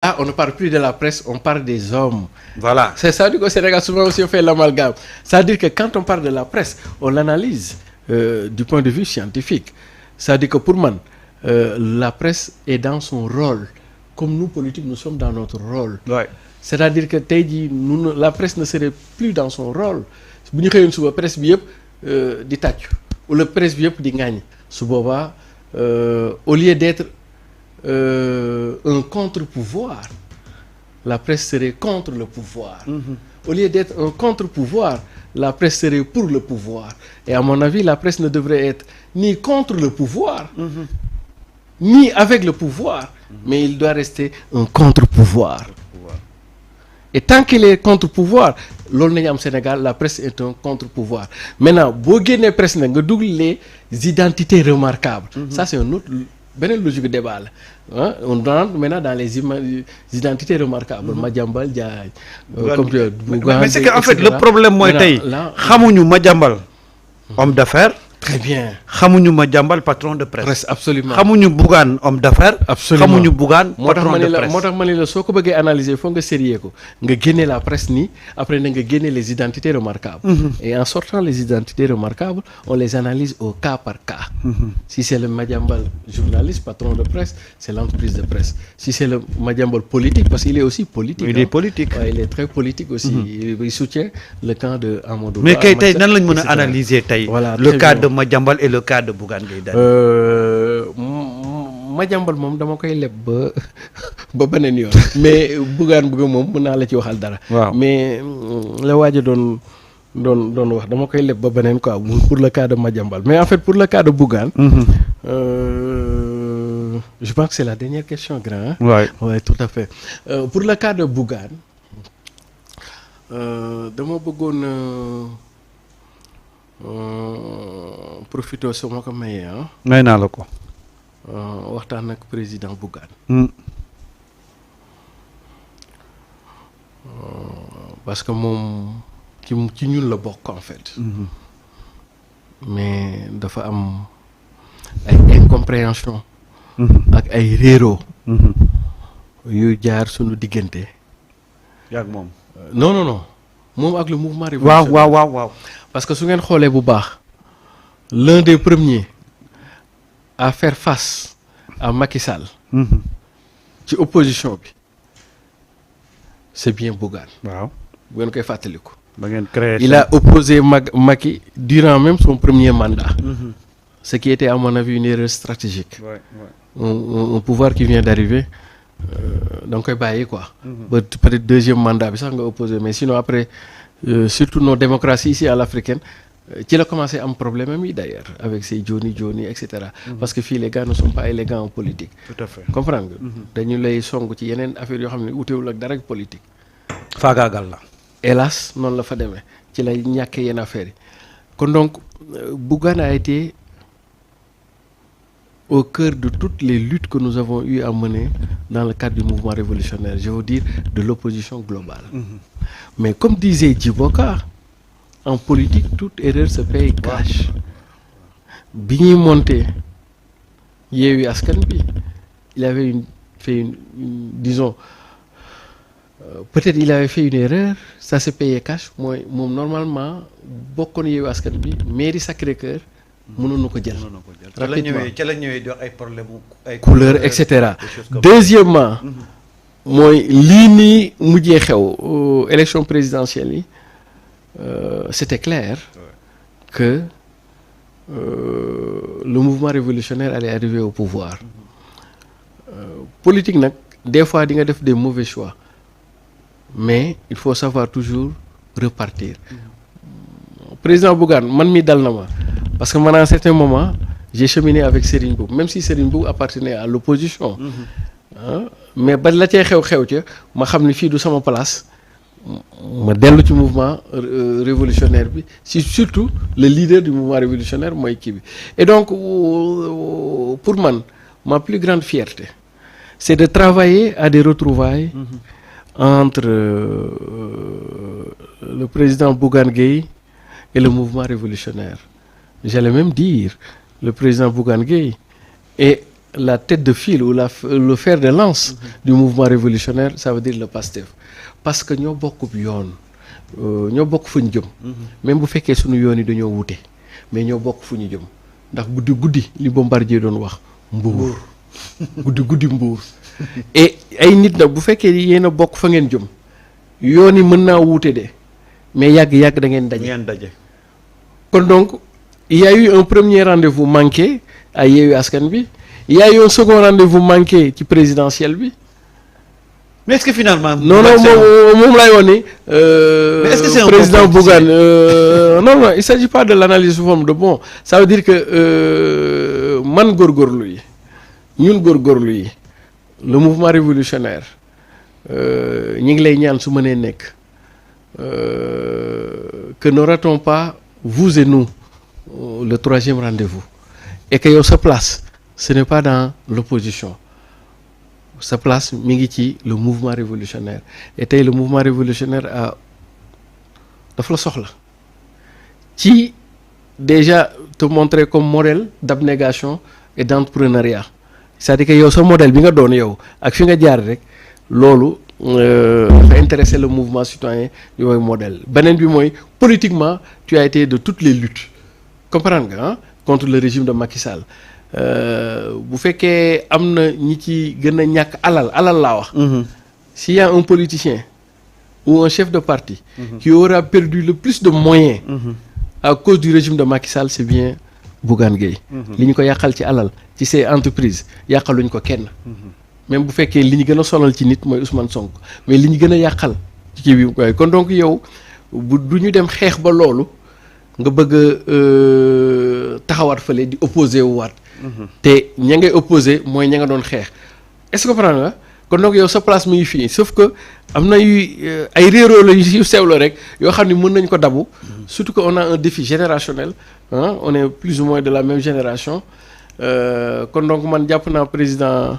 Ah, on ne parle plus de la presse, on parle des hommes. Voilà. C'est ça, du coup, au Sénégal, souvent aussi, on fait l'amalgame. C'est-à-dire que quand on parle de la presse, on l'analyse du point de vue scientifique. C'est-à-dire que pour moi, la presse est dans son rôle. Comme nous, politiques, nous sommes dans notre rôle. Ouais. C'est-à-dire que la presse ne serait plus dans son rôle. Si nous avons une presse bi di tàccu ou la presse bi di ŋàññ su boobaa au lieu d'être un contre-pouvoir, la presse serait contre le pouvoir. Au lieu d'être un contre-pouvoir, la presse serait pour le pouvoir. Et à mon avis, la presse ne devrait être ni contre le pouvoir, ni avec le pouvoir, mais il doit rester un contre-pouvoir. Et tant qu'il est contre-pouvoir, loolu nañu am Sénégal, la presse est un contre-pouvoir. Maintenant boo génnee presse nag nga dugg les identités remarquables. Ça c'est un autre beneen logique débat la ah on rentre maintenant dans les identités remarquables. Madiambal Diagne. Mais c'est que en fait le problème mooy tey xamuñu Madiambal homme d'affaires. Très bien. xamuñu Madiambal patron de presse. Presse absolument. xamuñu Bougane homme d'affaires. Absolument. xamuñu Bougane patron de presse. moo tax ma ne la soo ko bëggee analyser foog nga sérieux ko nga génne la presse nii après na nga génne les identités remarquables. Et en sortant les identités remarquables on les analyse au cas par cas. Si c'est le Madiambal journaliste patron de presse c'est l'entreprise de presse. Si c'est le Madiambal politique parce qu'il est aussi politique. Il est politique. Ouais, il est très politique aussi. Il soutient le camp de Amadou Ba. Mais kay tey nan lañ mën a analyser tey. Voilà, le cas de Madiambal et le cas de Bougane Gueye Dany. Madiambal moom dama koy leb ba beneen yoon mais Bougane moom mën naa la ci waxal dara. waaw mais la waaj a doon wax dama koy leb ba beneen quoi pour le cas de Madiambal mais en fait pour le cas de Bougane. Je pense que c'est la dernière question grand. Ouais. Ouais, tout à fait. Pour le cas de Bougane dama bëggoon profité su ma ko mayee may naa la ko. waxtaan ak président Bougane. Parce que moom ci ñun la bokk en fait. Mais dafa am ay incompréhension. ak ay réeroo. yu jaar suñu diggante. yaa ak moom. non moom ak le mouvement révolutionnaire. waaw. Parce que su ngeen xoolee bu baax l'un des premiers à faire face à Macky Sall. ci opposition bi c'est bien Bougane. waaw bu ngeen koy fàttaliku. ba ngeen créé. Il a opposé Macky durant même son premier mandat. Ce qui était à mon avis une erreur stratégique. Un pouvoir qui vient d'arriver da nga koy bàyyi quoi. ba peut-être deuxième mandat bi sax nga opposé mais sinon après surtout nos démocraties ici à l'africaine ci la commencé am problème am yi d'ailleurs avec ces Johnny et cetera. Parce que fii les gars ne sont pas élégants en politique. Tout à fait. comprendre nga. dañu lay song ci yeneen affaires yoo xam ne utewul ak dara ak politique. faagaagal la. Hélas noonu la fa demee ci lay ñàkkee yenn affaires yi kon donc Bougane a été au cœur de toutes les luttes que nous avons eu à mener dans le cadre du mouvement révolutionnaire, je veux dire de l'opposition globale. Mais comme disait Djiboka, en politique, toute erreur se paye cash. Bi ñuy monté Yewwi Askan Wi, il avait disons, peut-être il avait fait une erreur, ça s'est payé cash. Mooy moom normalement bokkoon Yewwi Askan Wi mairie Sacré-Cœur mënoon na ko jël. ca la ñëwee di wax ay problème ay couleur et cetera. Deuxièmement mooy lii nii mujjee xew élection présidentielle yi c'était clair que le mouvement révolutionnaire allait arriver au pouvoir. Politique nag des fois di nga def des mauvais choix mais il faut savoir toujours repartir. Président Bougane man mi dal na ma parce que man à un certain moment j'ai cheminé avec Serigne Mboup même si Serigne Mboup appartenait à l'opposition. Mais ba la cay xew ca ma xam ne fii du sama place ma dellu ci mouvement révolutionnaire bi si surtout le leader du mouvement révolutionnaire mooy kii bi. Et donc pour man ma plus grande fierté c'est de travailler à des retrouvailles entre le président Bougane Gueye et le mouvement révolutionnaire. J'allais même dire le président Bougane Gueye et la tête de file ou le fer de lance du mouvement révolutionnaire, ça veut dire le PASTEF. Parce que ñoo bokk yoon ñoo bokk fu ñu jëm. même bu fekkee suñu yoon yi dañoo wute mais ñoo bokk fu ñu jëm ndax guddi li Bombardier doon wax mbuur guddi mbuur et ay nit nag bu fekkee yéen a bokk fa ngeen jëm yoon yi mën naa wuute de mais yàgg da ngeen daje. kon donc il y a eu un premier rendez-vous manqué à Yewwi Askan Wi, il y a eu un second rendez-vous manqué ci présidentiel bi. mais est-ce que finalement. non moom lay wax ni. mais est-ce que c'est un président Bougane non il s'agit pas de l'analyse sous forme de bon ça veut dire que man góorgóorlu yi ñun góorgóorlu yi le mouvement révolutionnaire ñi ngi lay ñaan su mënee nekk que ne ratons pas vous et nous le troisième rendez-vous et que yow sa place ce n'est pas dans l'opposition. sa place mi ngi ci le mouvement révolutionnaire et tey le mouvement révolutionnaire dafa la soxla ci déjà te montrer comme modèle d'abnégation et d'entrepreneuriat c'est-à-dire que yow sa modèle bi nga doon yow ak fi nga jaar rek loolu dafa intéresser le mouvement citoyen yooyu modèle beneen bi mooy politiquement tu as été de toutes les luttes comprendre nga contre le régime de Macky Sall. bu fekkee am na ñi ci gën a ñàkk alal laa wax. s'il y a un politicien ou un chef de parti. qui aura perdu le plus de moyens. à cause du régime de Macky Sall c'est bien Bougane Gueye. li ñu ko yàqal ci alal ci ces entreprises yàqaluñ ko kenn. même bu fekkee li ñu gën a sonal ci nit mooy Ousmane Sonko mais li ñu gën a yàqal ci kii bi kon donc yow du ñu dem xeex ba loolu nga bëgg a taxawaat fële di opposé wu waat. te ña ngay opposé mooy ña nga doon xeex est-ce que comprendre nga kon donc yow sa place mi ngi fii sauf que am na ay réeroo la yu sew la rek yoo xam ne mën nañ ko dabu surtout que on a un défi générationnel on est plus ou moins de la même génération kon donc man jàpp naa président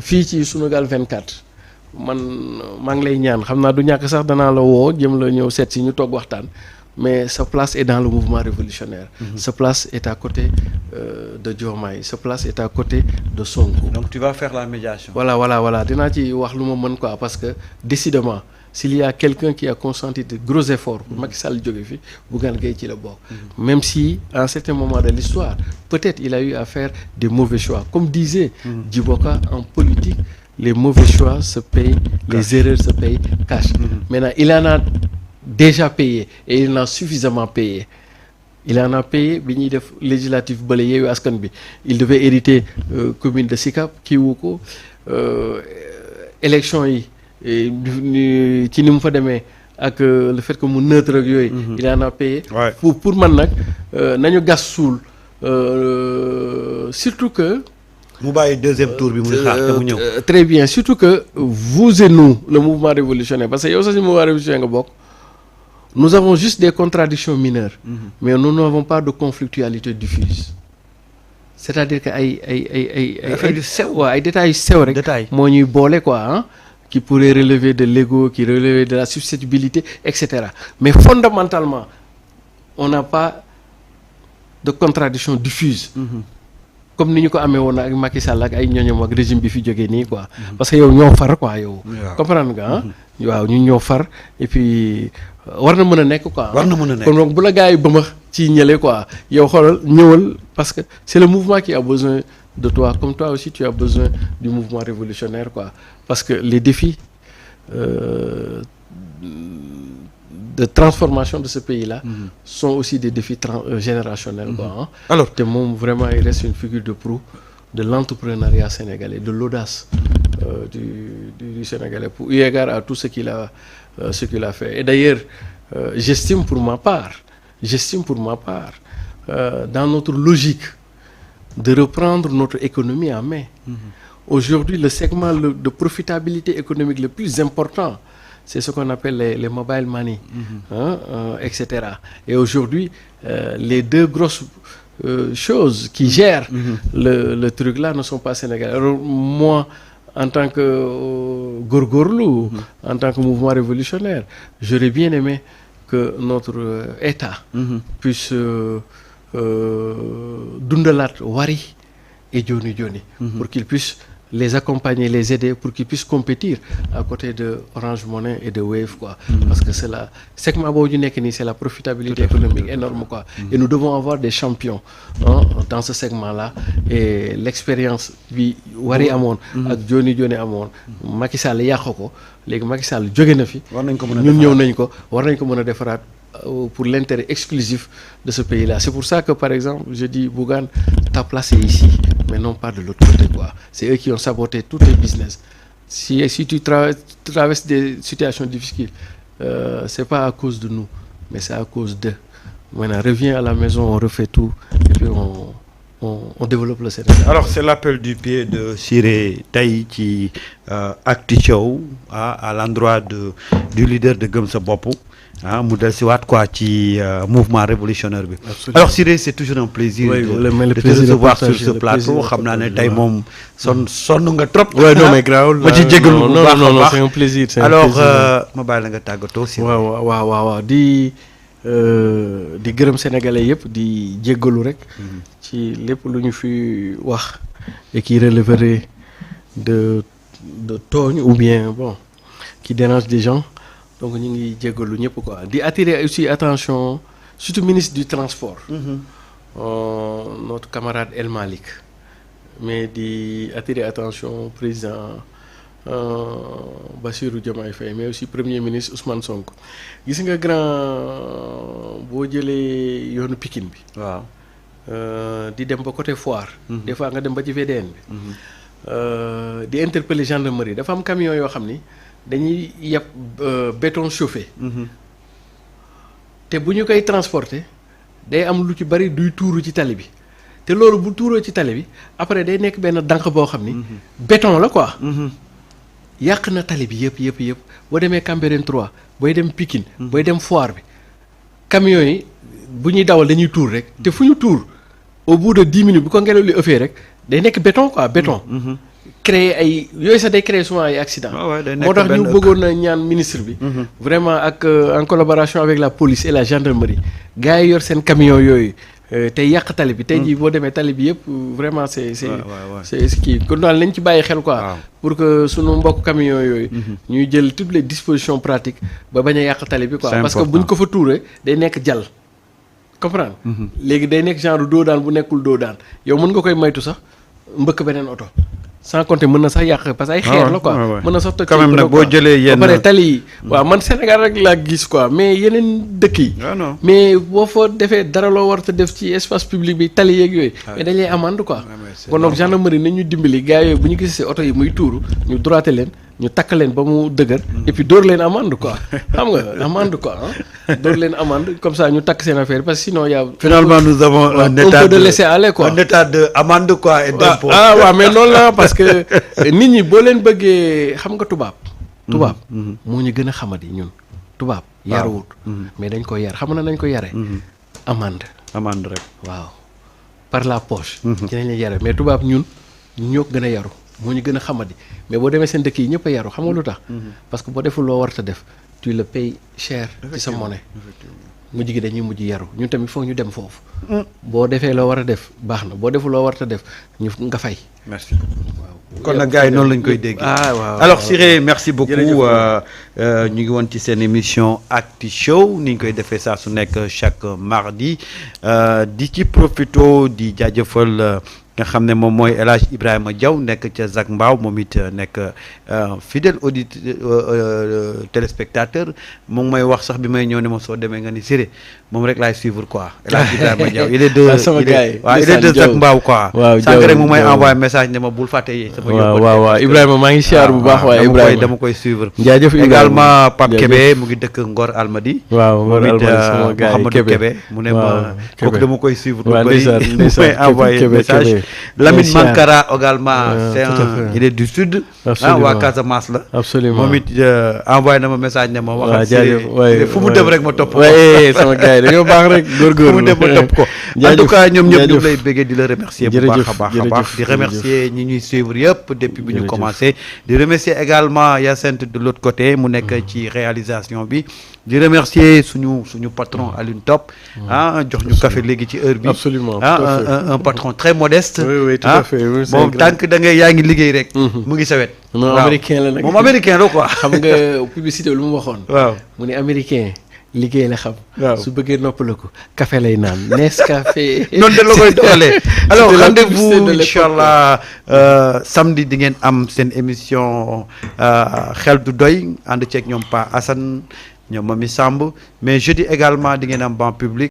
fii ci Sunugal 24 man maa ngi lay ñaan xam naa du ñàkk sax danaa la woo jëm la ñëw seet si ñu toog waxtaan mais sa place est dans le mouvement révolutionnaire. Sa place est à côté de Diomaye. Sa place est à côté de Sonko. Donc tu vas faire la médiation. Voilà dinaa ci wax lu ma mën quoi parce que décidément s'il y a quelqu'un qui a consenti de gros efforts pour Macky Sall jóge fi Bougane Gueye ci la bokk. Même si à un certain moment de l'histoire peut-être il a eu à faire des mauvais choix comme disait Djiboka en politique les mauvais choix se payent les erreurs se payent cash. Maintenant il en a déjà payé et il en a suffisamment payé il en a payé bi ñuy def législatif bële Yewwi Askan Bi il devait hériter commune de Sicap kii wu ko élection yi ci ni mu fa demee ak le fait que mu neutre ak yooyu il en a payé pour man nag nañu gas suul surtout que mu bàyyi deuxième tour bi muy xaar te mu ñëw très bien surtout que vous et nous le mouvement révolutionnaire parce que yow sax si mouvement révolutionnaire nga bokk nous avons juste des contradictions mineures mais nous n'avons pas de conflictualité diffuse c'est-à-dire que ay détails yu sew rek moo ñuy boole quoi qui pourrait relever de l'ego qui relever de la susceptibilité etc mais fondamentalement on n'a pas de contradiction diffuse comme ni ñu ko amee woon ak Macky Sall ak ay ñoñom ak régime bi fi jógee nii quoi parce que yow ñoo far quoi yow comprendre nga waaw ñun ñoo far et puis war na mën a nekk quoi war na mën a nekk kon donc bu la gars yi bëmax ci ñële quoi yow xoolal ñëwal parce que c'est le mouvement qui a besoin de toi comme toi aussi tu as besoin du mouvement révolutionnaire quoi parce que les défis de transformation de ce pays-là sont aussi des défis générationnels quoi alors te moom vraiment il reste une figure de proue de l'entrepreneuriat sénégalais de l'audace du Sénégalais pour eu égard à tout ce qu'il a fait et d'ailleurs j'estime pour ma part dans notre logique de reprendre notre économie en main aujourd'hui le segment de profitabilité économique le plus important c'est ce qu'on appelle les mobile money etc et aujourd'hui les deux grosses choses qui gèrent le truc là ne sont pas sénégalais alors moi en tant que góorgóorlu en tant que mouvement révolutionnaire j'aurais bien aimé que notre État puisse dundalaat wari et Joni Joni, pour qu'ils puissent les accompagner, les aider pour qu'ils puissent compétir à côté de Orange Money et de Wave, quoi. Parce que c'est la segment c'est la profitabilité économique énorme, quoi. Et nous devons avoir des champions dans ce segment-là. Et l'expérience bi Wari Amon ak Joni Joni Amon, Macky Sall yàqoko, léegi Macky Sall jóge na fi. Ñun ñëw nañ ko, war nañ ko mën a defaraat pour l'intérêt exclusif de ce pays-là. C'est pour ça que, par exemple, je dis, Bougane, ta place est ici, mais non pas de l'autre côté, quoi. C'est eux qui ont saboté tous les business. Si tu traverses des situations difficiles, c'est pas à cause de nous, mais c'est à cause d'eux. Maintenant, reviens à la maison, on refait tout, et puis on développe le Sénégal. Alors, c'est l'appel du pied de Siré Taï qui Actu Show à l'endroit du leader de Gëm Sa Bopp. mu del si waat quoi ci mouvement révolutionnaire bi. Alors Siré, c'est toujours un plaisir de te recevoir sur ce plateau. xam naa ne tey moom sonn nga trop. ouais non mais grawul ma ci jégalu bu baax a baax c'est un plaisir. alors ma bàyyi la nga tàggatoo si. waaw di gërëm sénégalais yëpp di jégalu rek. ci lépp lu ñu fi wax et qui relèverait de tooñ ou bien bon qui dérange des gens. Donc ñu ngi jégalu ñëpp quoi di attirer aussi attention surtout ministre du transport. Notre camarade El Malick, mais di attirer attention président Bassirou Diomaye Faye, mais aussi premier ministre Ousmane Sonko. Gis nga grand boo jëlee yoonu Pikine bi. waaw di dem ba côté Foire. Des fois nga dem ba ci VDN bi. di interpeller gendarmerie dafa am camion yoo xam ni. dañuy yeb béton chauffé. te bu ñu koy transporter day am lu ci bari duy tuuru ci tali bi te loolu bu tuuroo ci tali bi après day nekk benn dànk boo xam ni. béton la quoi. yàq na tali bi yëpp boo demee Cambérène 3 booy dem Pikine. booy dem Foire bi camions yi bu ñuy dawal dañuy tuur rek. te fu ñu tuur au bout de 10 minutes bu ko ngelaw li ëffee rek day nekk béton quoi béton. créer ay yooyu sax day créer souvent ay accident moo tax ñu bëggoon na ñaan ministre bi vraiment ak en collaboration avec la police et la gendarmerie gars yi yor seen camion yooyu tey yàq tali bi tey jii boo demee tali bi yëpp vraiment c'est kii kon daal nañ ci bàyyi xel quoi pour que sunu mbokk camion yooyu ñuy jël toutes les dispositions pratiques ba bañ a yàq tali bi quoi parce que buñ ko fa tuuree day nekk jàll comprendre léegi day nekk genre doo daan bu nekkul doo daan yow mën nga koy maytu sax mbëkk beneen oto sans compter mën na sax yàq parce que ay xeer la quoi mën na sax toj quand même nag boo jëlee yenn ba pare tali yi waaw man Sénégal rek laa gis quoi mais yeneen dëkk yi mais boo fa defee dara loo war a def ci espace public bi tali yeeg yooyu mais dañ lay amende quoi kon donc gendarmerie nañ ñu dimbali gars yooyu bu ñu gisee oto yi muy tuuru ñu droité leen ñu takk leen ba mu dëgër et puis dóor leen amende quoi xam nga amende quoi dóor leen amende comme ça ñu takk seen affaire parce que sinon y a finalement nous avons un état de laisser aller quoi un état de amende quoi et d'impôt waaw mais noonu la parce que nit ñi boo leen bëggee xam nga tubaab moo ñu gën a xamadi ñun tubaab yaruwut mais dañ ko yar xam na nañ ko yare amende rek waaw par la poche ci nañ leen yare mais tubaab ñun ñoo gën a yaru moo ñu gën a xamadi mais boo demee seen dëkk yi ñëpp a yaru xam nga lu tax parce que boo deful loo war a def tu le payes cher ci sa monnaie mujj gi dañuy mujj yaru ñun tamit foog ñu dem foofu boo defee loo war a def baax na boo deful loo war a def ñu nga fay merci kon nag gars yi noonu lañ koy dégg waaw alors Siré merci beaucoup ñu ngi woon ci seen émission Actu Show ni ñu koy defee saa su nekk chaque mardi di ci profito di jaajëfal nga xam ne moom mooy El Hadj Ibrahima Diaw nekk ca Zac Mbao moom it nekk fidèle auditeur téléspectateur moom mooy wax sax bi may ñëw ne ma soo demee nga ni Siré moom rek laay suivre quoi El Hadj Ibrahima Diaw il est de Zac Mbao quoi sànq rek mu may envoyé message ne ma bul fàtte yi sama waaw Ibrahima maa ngi siyaar bu baax waaye Ibrahima dama koy suivre jaajëf également Pape Kébé mu ngi dëkk Ngor Almadi waaw Ngor Almadi sama gars yi Mouhamadou Kébé mu ne ma kooku dama koy suivre waaw mu may envoyé message Lamine Mankara également il est du sud waa Casamance la absolument moom it envoyé na ma message ne ma wax fu mu dem rek ma topp ko sama gars yi dañoo baax rek góorgóorlu fu mu dem ma topp ko en tout cas ñoom ñëpp ñu lay bëggee di la remercier bu baax a baax di remercier ñi ñuy suivre yëpp depuis bi ñu commencé di remercier également Yacine de l'autre côté mu nekk ci réalisation bi di remercier suñu patron Alioune Top jox ñu café léegi ci heure bi absolument un patron très modeste modeste. oui tout à fait moom tant que da ngay yaa ngi liggéey rek. mu ngi sawet. non américain la nag moom américain la quoi. xam nga publicité lu mu waxoon. waaw mu ne américain liggéey la xam. waaw su bëggee noppaliku café lay naan Nescafé. noonu de la koy doxalee. alors C'était la rendez-vous publicité de l'époque. incha allah samedi di ngeen am seen émission xel du doy ànd ceeg ñoom Pa Assane ñoom Mami Samb mais jeudi également di ngeen am banc public.